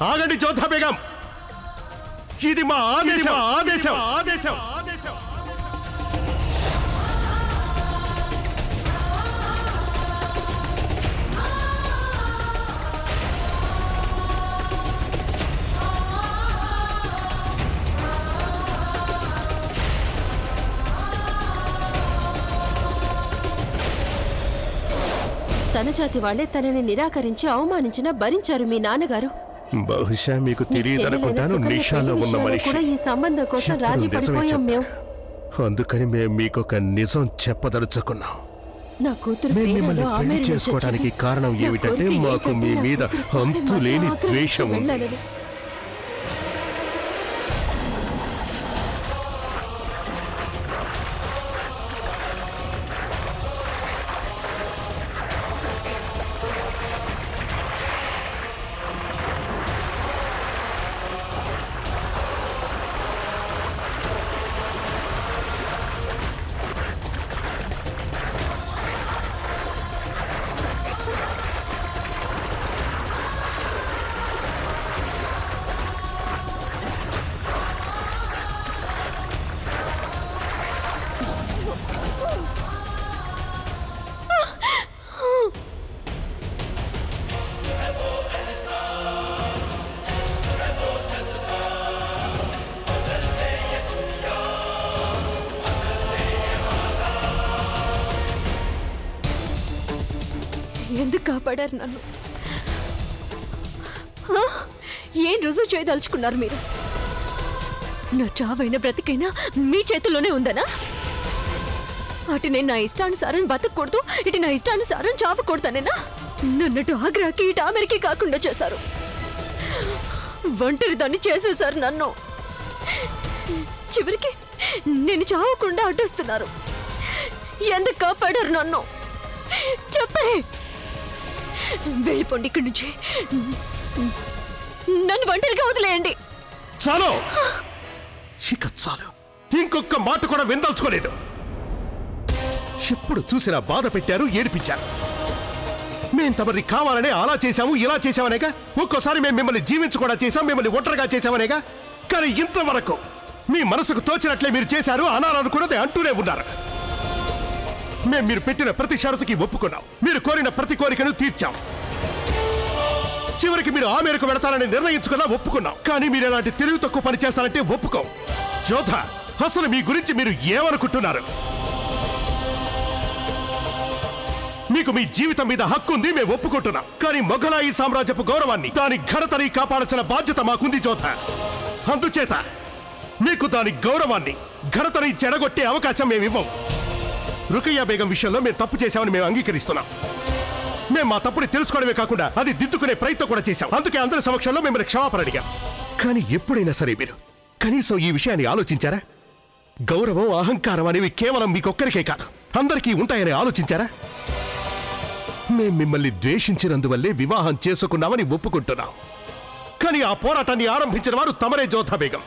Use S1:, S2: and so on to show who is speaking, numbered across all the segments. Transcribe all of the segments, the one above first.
S1: ఆగండి జోధా బేగం, ఇది మా ఆదేశం ఆదేశం ఆదేశం ఆదేశం.
S2: తన జాతి వాళ్లే తనని నిరాకరించి అవమానించినా భరించారు మీ నాన్నగారు.
S1: బహుశా మీకు తెలియదనుకుంటాను, నిషాలో ఉన్న మనిషి
S2: కూడా ఈ సంబంధం కోసం రాజీ పడిపోయాం మేము.
S1: అందుకని మేము మీకొక నిజం చెప్పదలుచుకున్నాం.
S2: నా కూతురు
S1: మిమ్మల్ని పెళ్లి చేసుకోవడానికి కారణం ఏమిటంటే మాకు మీ మీద అంతులేని ద్వేషం ఉంది.
S2: ఎందుకు కాపాడారు నన్ను? ఏం రుజువు చేయదలుచుకున్నారు మీరు? నా చావైనా బ్రతికైనా మీ చేతుల్లోనే ఉందనా? అటు నేను నా ఇష్టానుసారం బతకూడదు, ఇటు నా ఇష్టానుసారం చావకూడతానేనా? నన్నట్టు ఆగ్రాకి ఇటు అమెరికా కాకుండా చేశారు. ఒంటరి దాన్ని చేసేశారు నన్ను. చివరికి నేను చావకుండా అడ్డొస్తున్నారు. ఎందుకు కాపాడారు నన్ను? చెప్పే. వెళ్ళిపోండి ఇక్కడి నుంచి. నన్ను ఒంటరిగా వదిలేయండి.
S1: చాలు, ఇక చాలు. ఇంకొక మాట కూడా విందల్చుకోలేదు. ఎప్పుడు చూసినా బాధ పెట్టారు, ఏడిపించారు. మేం తమరిని కావాలనే అలా చేశాము, ఇలా చేశామనేగా. ఒక్కోసారి మేము మిమ్మల్ని జీవించకుండా చేశాం, మిమ్మల్ని ఒంటరిగా చేశామనేగా. కానీ ఇంతవరకు మీ మనసుకు తోచినట్లే మీరు చేశారు, అనాలనుకున్నది అంటూనే ఉన్నారు. మేము మీరు పెట్టిన ప్రతి షరతుకి ఒప్పుకున్నాం, మీరు కోరిన ప్రతి కోరికను తీర్చాం. చివరికి మీరు ఆ మేరకు వెళతారని నిర్ణయించుకున్నా ఒప్పుకున్నాం. కానీ మీరు ఎలాంటి తెలివి తక్కువ పని చేస్తారంటే ఒప్పుకోం. జోధా, అసలు మీ గురించి మీరు ఏమనుకుంటున్నారు? మీకు మీ జీవితం మీద హక్కు ఉంది, మేము ఒప్పుకుంటున్నాం. కానీ మొఘలాయి సామ్రాజ్యపు గౌరవాన్ని, దాని ఘనతని కాపాడాల్సిన బాధ్యత మాకుంది జోధా. అందుచేత మీకు దాని గౌరవాన్ని, ఘనతని చెడగొట్టే అవకాశం మేమివ్వం. రుకయ్యా బేగం విషయంలో మేము తప్పు చేశామని మేము అంగీకరిస్తున్నాం. మేము మా తప్పుని తెలుసుకోవడమే కాకుండా అది దిద్దుకునే ప్రయత్నం కూడా చేశాం. అందుకే అందరి సమక్షంలో మిమ్మల్ని క్షమాపణ అడిగాం. కానీ ఎప్పుడైనా సరే మీరు కనీసం ఈ విషయాన్ని ఆలోచించారా? గౌరవం, అహంకారం అనేవి కేవలం మీకొక్కరికే కాదు, అందరికీ ఉంటాయని ఆలోచించారా? మేం మిమ్మల్ని ద్వేషించినందువల్లే వివాహం చేసుకున్నామని ఒప్పుకుంటున్నాం. కానీ ఆ పోరాటాన్ని ఆరంభించిన వారు తమరే జోధా బేగం.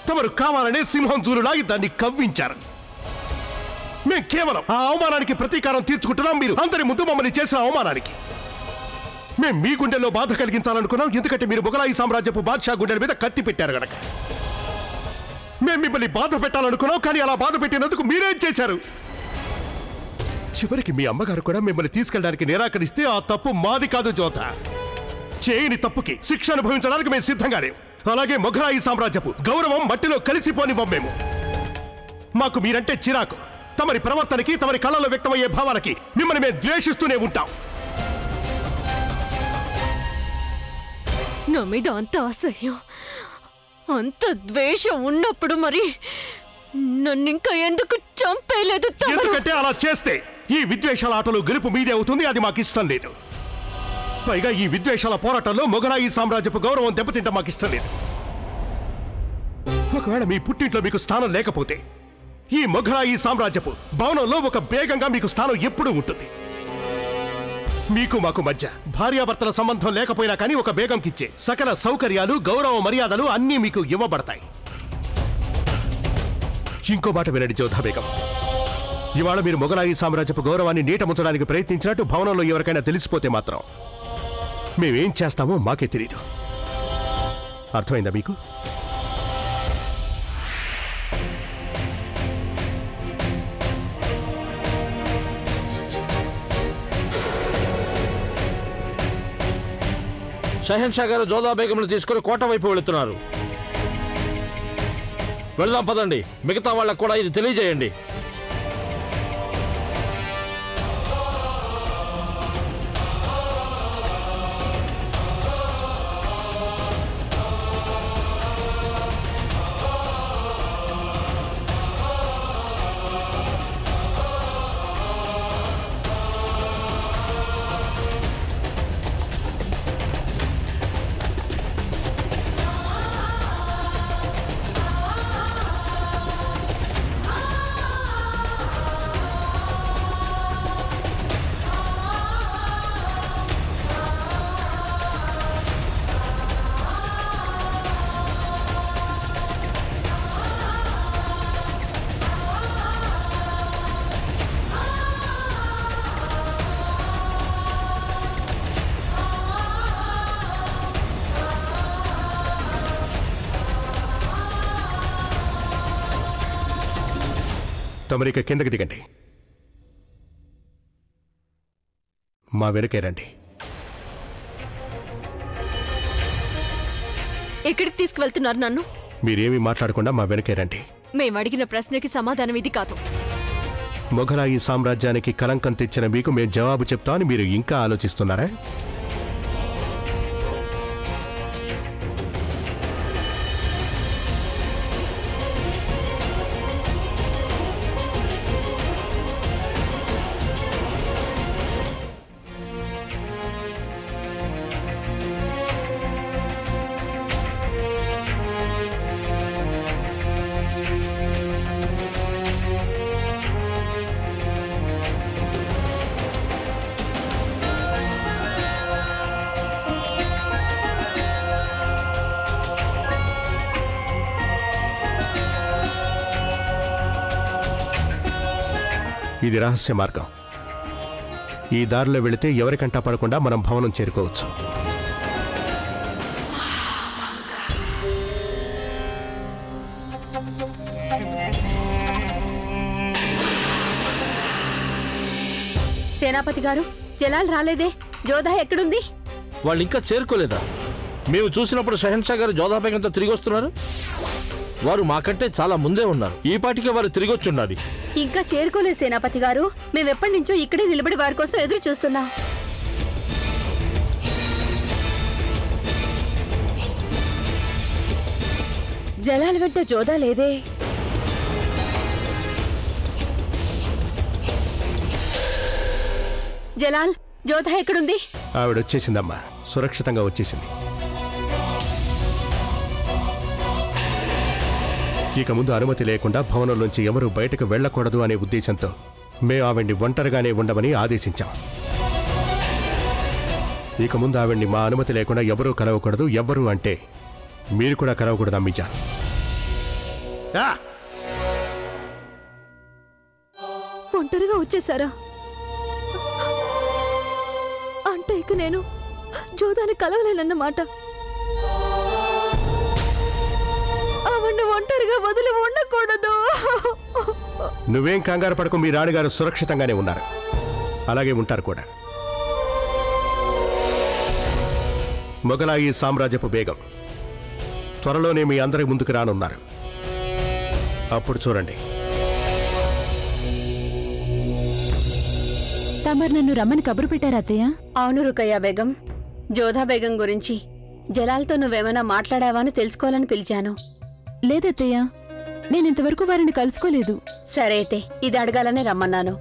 S1: తమరు కావాలనే సింహం జూలులాగి దాన్ని కవ్వించారు. మేం కేవలం ఆ అవమానానికి ప్రతీకారం తీర్చుకుంటున్నాం, మీరు అందరి ముందు మమ్మల్ని చేసిన అవమానానికి. మేం మీ గుండెల్లో బాధ కలిగించాలనుకున్నాం, ఎందుకంటే మీరు మొఘలాయి సామ్రాజ్యపు బాద్షా గుండెల మీద కత్తి పెట్టారు గనక. మేం మిమ్మల్ని బాధ పెట్టాలనుకున్నాం, కానీ అలా బాధ పెట్టినందుకు మీరేం చేశారు? చివరికి మీ అమ్మగారు కూడా మిమ్మల్ని తీసుకెళ్ళడానికి నిరాకరిస్తే ఆ తప్పు మాది కాదు జోధా. చేయని తప్పుకి శిక్ష అనుభవించడానికి మేము సిద్ధంగా లేవు. అలాగే మొఘలాయి సామ్రాజ్యపు గౌరవం మట్టిలో కలిసిపోనివ్వం మేము. మాకు మీరంటే చిరాకు. తమరి ప్రవర్తనకి, తమరి కళ్ళలో వ్యక్తమయ్యే భావాలకి మిమ్మల్ని మేము ద్వేషిస్తూనే ఉంటాం.
S2: నా మీద అంత అసహ్యం, అంత ద్వేషం ఉన్నప్పుడు మరి నన్ను ఇంకా ఎందుకు చంపేయలేదు?
S1: ఎందుకంటే అలా చేస్తే ఈ విద్వేషాల ఆటలో గెలుపు మీదే అవుతుంది, అది మాకు ఇష్టం లేదు. పైగా ఈ విద్వేషాల పోరాటంలో మొఘలాయి సామ్రాజ్యపు గౌరవం దెబ్బతింట మాకు ఇష్టం లేదు. ఒకవేళ మీ పుట్టింట్లో మీకు స్థానం లేకపోతే ఈ మొఘలాయి సామ్రాజ్యపు భవనంలో ఒక బేగంగా మీకు స్థానం ఎప్పుడూ ఉంటుంది. మీకు మాకు మధ్య భార్యాభర్తల సంబంధం లేకపోయినా కానీ ఒక బేగంకిచ్చే సకల సౌకర్యాలు, గౌరవ మర్యాదలు అన్నీ మీకు ఇవ్వబడతాయి. ఇంకో మాట వినండి జోధా బేగం. ఇవాళ మీరు మొఘలాయి సామ్రాజ్యపు గౌరవాన్ని నీట ముంచడానికి ప్రయత్నించినట్టు భవనంలో ఎవరికైనా తెలిసిపోతే మాత్రం మేమేం చేస్తామో మాకే తెలీదు. అర్థమైందా మీకు?
S3: షహన్షా గారు జోదా బేగంను తీసుకుని కోట వైపు వెళుతున్నారు. వెళ్దాం పదండి. మిగతా వాళ్ళకు కూడా ఇది తెలియజేయండి.
S1: తమరిక కిందకి దిగండి. మా వెనకే రండి.
S2: ఎక్కడికి తీసుకువెళ్తున్నారు నన్ను?
S1: మీరేమీ మాట్లాడకుండా మా వెనకే రండి.
S2: మేము అడిగిన ప్రశ్నకి సమాధానం ఇది కాదు.
S1: మొఘలాయి సామ్రాజ్యానికి కలంకం తెచ్చిన మీకు మేము జవాబు చెప్తామని మీరు ఇంకా ఆలోచిస్తున్నారా? ఇది రహస్య మార్గం. ఈ దారిలో వెళితే ఎవరికంటా పడకుండా మనం భవనం చేరుకోవచ్చు.
S4: సేనాపతి గారు, జలాల్ రాలేదే? జోధా ఎక్కడుంది?
S3: వాళ్ళు ఇంకా చేరుకోలేదా? మేము చూసినప్పుడు షహన్షా గారు జోదా బేగంతో తిరిగి వస్తున్నారు. వారు మాకంటే చాలా ముందే ఉన్నారు. ఈ పాటికే వారు తిరిగి వచ్చి ఉండాలి.
S4: ఇంకా చేరుకోలేదు సేనాపతి గారు. మేమెప్పటి నుంచో ఇక్కడే నిలబడి వారి కోసం ఎదురు చూస్తున్నాం. జలాల్ వెంట జోదా లేదే? జలాల్, జోధా ఎక్కడుంది?
S1: ఆవిడ వచ్చేసిందమ్మా, సురక్షితంగా వచ్చేసింది. ఇక ముందు అనుమతి లేకుండా భవనంలోంచి ఎవరూ బయటకు వెళ్లకూడదు అనే ఉద్దేశంతో మేము ఆవిడ్ని ఒంటరిగానే ఉండమని ఆదేశించాం. ఇక ముందు ఆవిడ్ని మా అనుమతి లేకుండా ఎవరూ కలవకూడదు. ఎవ్వరూ అంటే మీరు కూడా కలవకూడదు అమ్మిజాన్.
S2: ఒంటరిగా వచ్చేసారా? అంటే ఇక నేను జోదాని కలవలేనన్నమాట. ఆవిడ్ని ఒంటరిగా వదిలి ఉండకూడదు.
S1: నువ్వేం కంగారు పడకు, మీ రాణిగారు సురక్షితంగానే ఉన్నారు. అలాగే ఉంటారు కూడా. మొఘలాయి సామ్రాజ్యపు బేగం త్వరలోనే మీ అందరి ముందుకు రానున్నారు. అప్పుడు చూడండి.
S5: తమరు నన్ను రమ్మని కబురు పెట్టారా అత్తయ్య?
S4: అవును రుకయ్య బేగం. జోధా బేగం గురించి జలాల్తో నువ్వేమైనా మాట్లాడావా అని తెలుసుకోవాలని పిలిచాను.
S5: లేదత్తయ్య, నేనింతవరకు వారిని కలుసుకోలేదు.
S4: సరే అయితే ఇది అడగాలనే రమ్మన్నాను.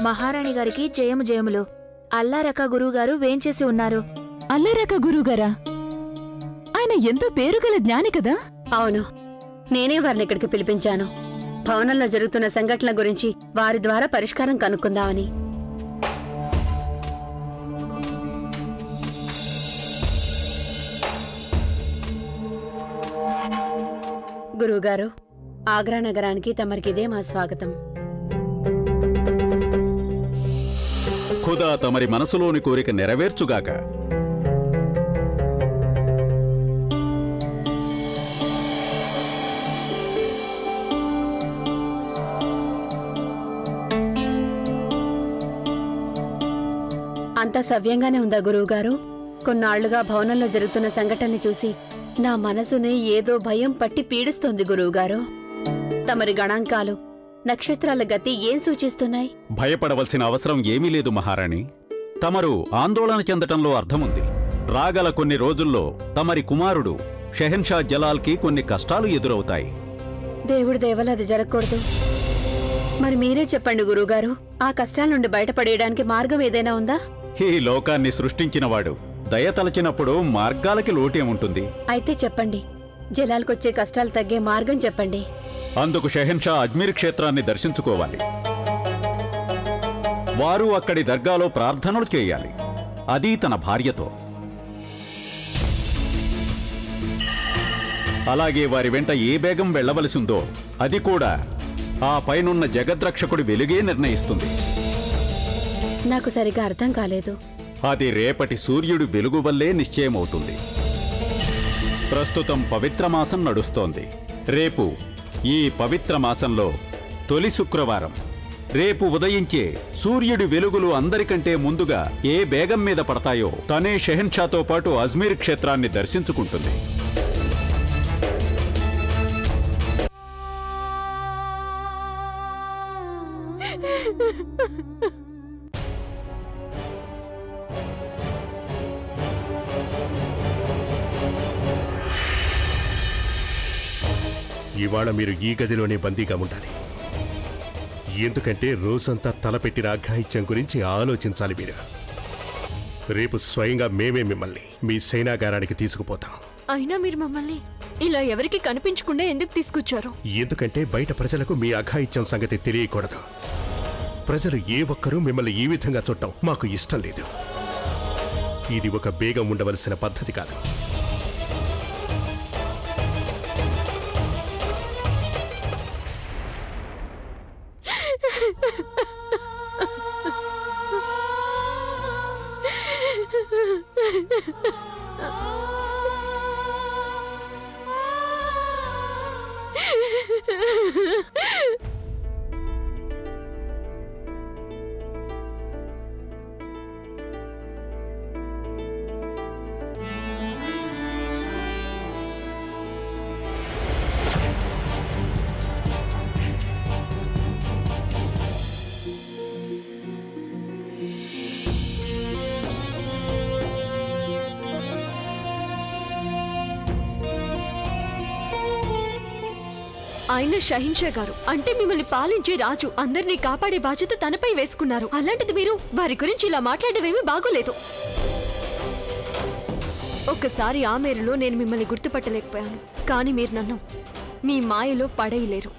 S6: మహారాణి గారికి జయము జయములు. అల్లారక గురువుగారు వేంచేసి ఉన్నారు.
S5: అల్లారక గురువుగారా? ఆయన ఎంతో పేరుగల జ్ఞాని కదా?
S4: అవును, నేనే వారిని ఇక్కడికి పిలిపించాను. భవనంలో జరుగుతున్న సంఘటనల గురించి వారి ద్వారా పరిష్కారం కనుక్కుందామని. గురువుగారు, ఆగ్రా నగరానికి తమరికిదే మా స్వాగతం.
S7: ఖుదా తమరి మనసులోని కోరిక నెరవేర్చుగాక.
S4: అంతా సవ్యంగానే ఉందా గురువుగారు? కొన్నాళ్లుగా భవనంలో జరుగుతున్న సంఘటనని చూసి నా మనసుని ఏదో భయం పట్టి పీడిస్తోంది గురువుగారు. తమరి గణాంకాలు, నక్షత్రాల గతి ఏం సూచిస్తున్నాయి?
S7: భయపడవలసిన అవసరం ఏమీ లేదు మహారాణి. తమరు ఆందోళన చెందటంలో అర్థముంది. రాగల కొన్ని రోజుల్లో తమరి కుమారుడు షెహన్షా జలాల్కి కొన్ని కష్టాలు ఎదురవుతాయి.
S4: దేవుడి దేవల అది జరగకూడదు. మరి మీరే చెప్పండి గురువుగారు, ఆ కష్టాల నుండి బయటపడేయడానికి మార్గం ఏదైనా ఉందా?
S7: ఈ లోకాన్ని సృష్టించినవాడు దయతలచినప్పుడు మార్గాలకి లోటేముంటుంది?
S4: అయితే చెప్పండి, జలాల్కొచ్చే కష్టాలు తగ్గే మార్గం చెప్పండి.
S7: అందుకు షెహన్షా అజ్మీర్ క్షేత్రాన్ని దర్శించుకోవాలి. వారు అక్కడి దర్గాలో ప్రార్థనలు చేయాలి, అది తన భార్యతో. అలాగే వారి వెంట ఏ బేగం వెళ్లవలసిందో అది కూడా ఆ పైనున్న జగద్రక్షకుడి వెలుగే నిర్ణయిస్తుంది.
S4: నాకు సరిగా అర్థం కాలేదు.
S7: అది రేపటి సూర్యుడి వెలుగు వల్లే నిశ్చయమవుతుంది. ప్రస్తుతం పవిత్ర మాసం నడుస్తోంది. రేపు ఈ పవిత్ర మాసంలో తొలి శుక్రవారం. రేపు ఉదయించే సూర్యుడి వెలుగులు అందరికంటే ముందుగా ఏ బేగం మీద పడతాయో తనే షెహన్షాతో పాటు అజ్మీర్ క్షేత్రాన్ని దర్శించుకుంటుంది.
S1: ఇవాళ మీరు ఈ గదిలోనే బందీగా ఉండాలి. ఎందుకంటే రోజంతా తలపెట్టిన అఘాయిత్యం గురించి ఆలోచించాలి మీరు. రేపు స్వయంగా మేమే మిమ్మల్ని మీ సైనాగారానికి తీసుకుపోతాం.
S2: అయినా మీరు మమ్మల్ని ఇలా ఎవరికి కనిపించకుండా ఎందుకు తీసుకొచ్చారు?
S1: ఎందుకంటే బయట ప్రజలకు మీ అఘాయిత్యం సంగతి తెలియకూడదు. ప్రజలు ఏ ఒక్కరూ మిమ్మల్ని ఈ విధంగా చూడటం మాకు ఇష్టం లేదు. ఇది ఒక బేగం ఉండవలసిన పద్ధతి కాదు.
S2: ఆయన షహిన్షా గారు అంటే మిమ్మల్ని పాలించే రాజు, అందరినీ కాపాడే బాధ్యత తనపై వేసుకున్నారు. అలాంటిది మీరు వారి గురించి ఇలా మాట్లాడేవేమీ బాగోలేదు. ఒక్కసారి ఆ మేరలో నేను మిమ్మల్ని గుర్తుపట్టలేకపోయాను, కానీ మీరు నన్ను మీ మాయలో పడేయలేరు.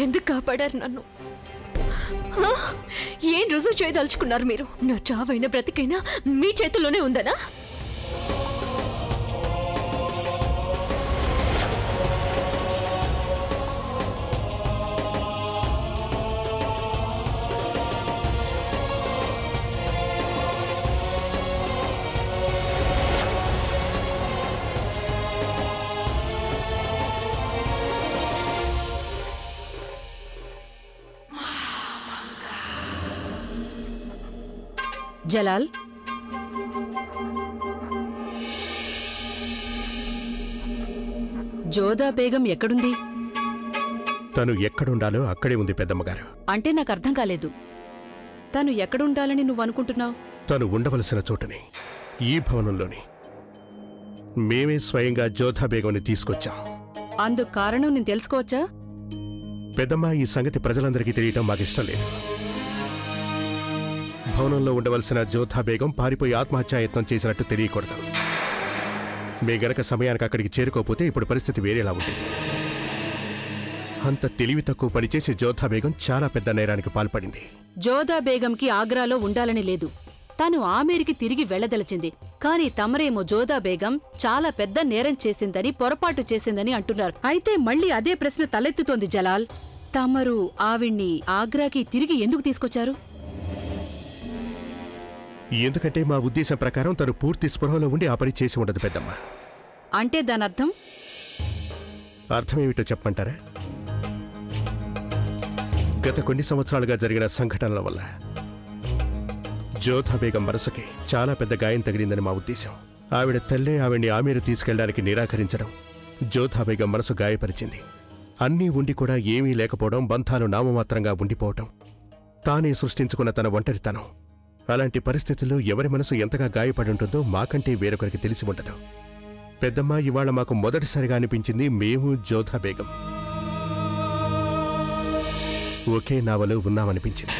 S2: ఎందుకు కాపాడారు నన్ను? ఏం రుజువు చేయదలుచుకున్నారు మీరు? నా చావైనా బ్రతికైనా మీ చేతుల్లోనే ఉందనా?
S5: జలాల్, జోదా బేగం ఎక్కడుంది?
S1: తను ఎక్కడుండాలో అక్కడే ఉంది పెద్దమ్మగారు.
S5: అంటే నాకు అర్థం కాలేదు. తను ఎక్కడుండాలని నువ్వు అనుకుంటున్నావు?
S1: తను ఉండవలసిన చోటని, ఈ భవనంలోని. మేమే స్వయంగా జోధా బేగంని తీసుకొచ్చాం.
S5: అందుకు కారణం నేను తెలుసుకోవచ్చా?
S1: పెద్దమ్మ, ఈ సంగతి ప్రజలందరికీ తెలియటం మాకిష్టం లేదు. భవనంలో ఉండవలసిన జోధా బేగం పారిపోయి ఆత్మహత్యాయత్నం చేసినట్టు తెలియకూడదు. మే గనక సమయానికి అక్కడికి చేరుకోకపోతే ఇప్పుడు పరిస్థితి వేరేలా ఉంటుంది. అంత తెలివి తక్కువ పనిచేసి జోధా బేగం చాలా పెద్ద నేరానికి పాల్పడింది.
S5: జోదా బేగంకి ఆగ్రాలో ఉండాలని లేదు. తను ఆమేరికి తిరిగి వెళ్లదలిచింది. కానీ తమరేమో జోదా బేగం చాలా పెద్ద నేరం చేసిందని, పొరపాటు చేసిందని అంటున్నారు. అయితే మళ్ళీ అదే ప్రశ్న తలెత్తుతోంది జలాల్. తమరు ఆవిడ్ని ఆగ్రాకి తిరిగి ఎందుకు తీసుకొచ్చారు?
S1: ఎందుకంటే మా ఉద్దేశం ప్రకారం తను పూర్తి స్పృహలో ఉండి ఆ పని చేసి ఉండదు పెద్దమ్మ.
S5: అంటే దానర్థం?
S1: అర్థమేమిటో చెప్పమంటారా? గత కొన్ని సంవత్సరాలుగా జరిగిన సంఘటనల వల్ల జోధా బేగం మనసుకి చాలా పెద్ద గాయం తగిలిందని మా ఉద్దేశం. ఆవిడ తల్లే ఆవిడ్ని ఆమీరు తీసుకెళ్లడానికి నిరాకరించడం జోధా బేగం మనసు గాయపరిచింది. అన్నీ ఉండి కూడా ఏమీ లేకపోవడం, బంధాలు నామమాత్రంగా ఉండిపోవటం, తానే సృష్టించుకున్న తన ఒంటరితనం. అలాంటి పరిస్థితుల్లో ఎవరి మనసు ఎంతగా గాయపడి ఉంటుందో మాకంటే వేరొకరికి తెలిసి ఉండదు. పెద్దమ్మ, ఇవాళ మాకు మొదటిసారిగా అనిపించింది మేము జోధా బేగం ఒకే నావలో ఉన్నామనిపించింది.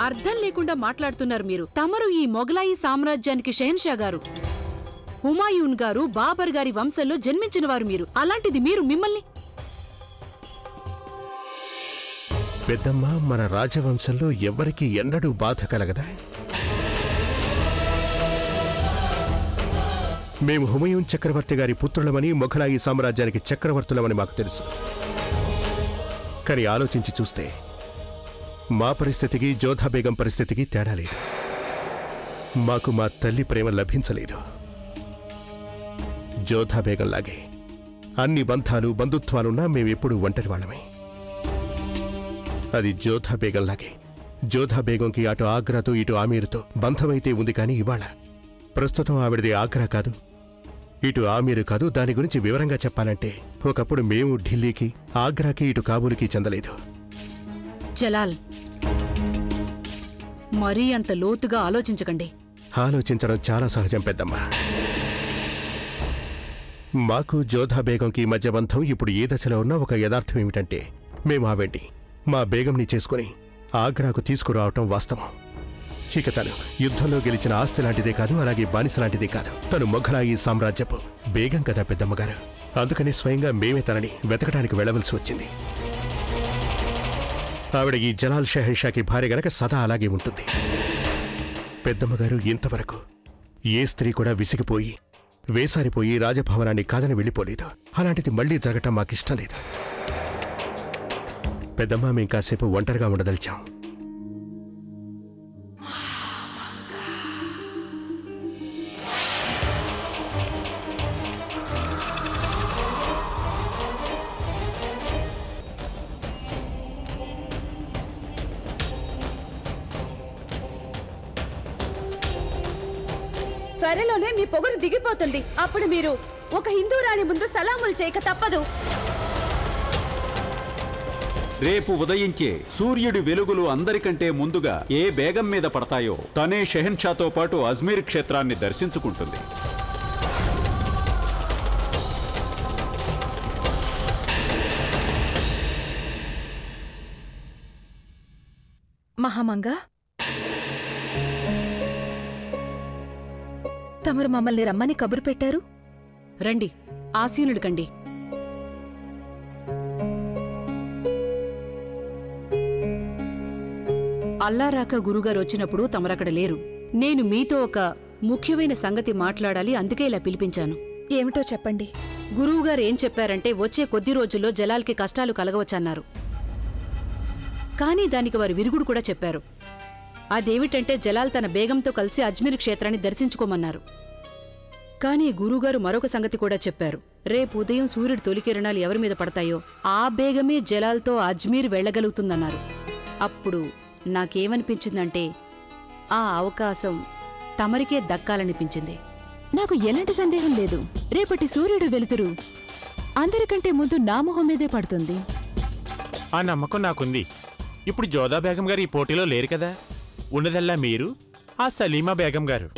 S5: అర్థం లేకుండా మాట్లాడుతున్నారు మీరు. తమరు ఈ మొఘలాయి సామ్రాజ్యానికి షెహన్షా గారు, హుమాయూన్ గారు, బాబర్ గారి వంశంలో జన్మించిన వారు మీరు. అలాంటిది మీరు మిమ్మల్ని
S1: పెద్దమ్మ, మన రాజవంశంలో ఎవ్వరికీ ఎన్నడూ బాధ కలగదా? మేము హుమయూన్ చక్రవర్తి గారి పుత్రులమని, మొఘలాయి సామ్రాజ్యానికి చక్రవర్తులమని మాకు తెలుసు. కానీ ఆలోచించి చూస్తే మా పరిస్థితికి, జోధా బేగం పరిస్థితికి తేడా లేదు. మాకు మా తల్లి ప్రేమ లభించలేదు. జోధా బేగంలాగే అన్ని బంధాలు, బంధుత్వాలున్నా మేమెప్పుడూ ఒంటరి వాళ్ళమే. అది జోధా బేగంలాగే. జోధా బేగంకి అటు ఆగ్రాతో ఇటు ఆమీరుతో బంధమైతే ఉంది, కానీ ఇవాళ ప్రస్తుతం ఆవిడది ఆగ్రా కాదు, ఇటు ఆమీరు కాదు. దాని గురించి వివరంగా చెప్పాలంటే ఒకప్పుడు మేము ఢిల్లీకి, ఆగ్రాకి, ఇటు కాబూలుకి చెందలేదు.
S5: జలాల్, మరీ అంత లోతుగా ఆలోచించకండి.
S1: ఆలోచించడం చాలా సహజం పెద్దమ్మ. మాకు జోధా బేగంకి మధ్య బంధం ఇప్పుడు ఏ దశలో ఉన్నా ఒక యథార్థం ఏమిటంటే, మేము ఆవిడ్ని, మా బేగంని చేసుకుని ఆగ్రాకు తీసుకురావటం వాస్తవం. ఇక తను యుద్ధంలో గెలిచిన ఆస్తి లాంటిదే కాదు, అలాగే బానిస లాంటిదే కాదు. తను మొఘలాయి సామ్రాజ్యపు బేగం కదా పెద్దమ్మగారు. అందుకని స్వయంగా మేమే తనని వెతకడానికి వెళ్లవలసి వచ్చింది. ఆవిడ ఈ జలాల్ షెహన్షాకి భార్య గనక సదా అలాగే ఉంటుంది. పెద్దమ్మగారు ఇంతవరకు ఏ స్త్రీ కూడా విసిగిపోయి, వేసారిపోయి రాజభవనాన్ని కాదని వెళ్ళిపోలేదు. అలాంటిది మళ్లీ జరగటం మాకిష్టం లేదు. పెద్దమ్మ, మేం కాసేపు ఒంటరిగా ఉండదలిచాం.
S8: త్వరలోనే మీ పొగరు దిగిపోతుంది. అప్పుడు మీరు ఒక హిందూ రాణి ముందు సలాములు చేయక తప్పదు.
S7: రేపు ఉదయించే సూర్యుడి వెలుగులు అందరికంటే ముందుగా ఏ బేగం మీద పడతాయో తనే షెహన్షాతో పాటు అజ్మీర్ క్షేత్రాన్ని దర్శించుకుంటుంది.
S6: మహామంగ, తమరు మమ్మల్ని రమ్మని కబురు పెట్టారు.
S5: రండి, ఆసీనుడు కండి. అల్లారాక గురుగారు వచ్చినప్పుడు తమరక్కడ లేరు. నేను మీతో ఒక ముఖ్యమైన సంగతి మాట్లాడాలి, అందుకే ఇలా పిలిపించాను.
S6: ఏమిటో చెప్పండి.
S5: గురువుగారు ఏం చెప్పారంటే వచ్చే కొద్ది రోజుల్లో జలాల్కి కష్టాలు కలగవచ్చన్నారు. కానీ దానికి వారు విరుగుడు కూడా చెప్పారు. అదేమిటంటే జలాల్ తన బేగంతో కలిసి అజ్మీర్ క్షేత్రాన్ని దర్శించుకోమన్నారు. కానీ గురువుగారు మరొక సంగతి కూడా చెప్పారు. రేపు ఉదయం సూర్యుడి తొలికిరణాలు ఎవరి మీద పడతాయో ఆ బేగమే జలాల్తో అజ్మీర్ వెళ్లగలుగుతుందన్నారు. అప్పుడు నాకేమనిపించిందంటే ఆ అవకాశం తమరికే దక్కాలనిపించింది.
S9: నాకు ఎలాంటి సందేహం లేదు. రేపటి సూర్యుడు వెలుతురు అందరికంటే ముందు నా మొహం మీదే పడుతుంది.
S10: ఆ నమ్మకం నాకుంది. ఇప్పుడు జోధా బేగం గారు ఈ పోటీలో లేరు కదా, ఉన్నదల్లా మీరు, ఆ సలీమా బేగం గారు.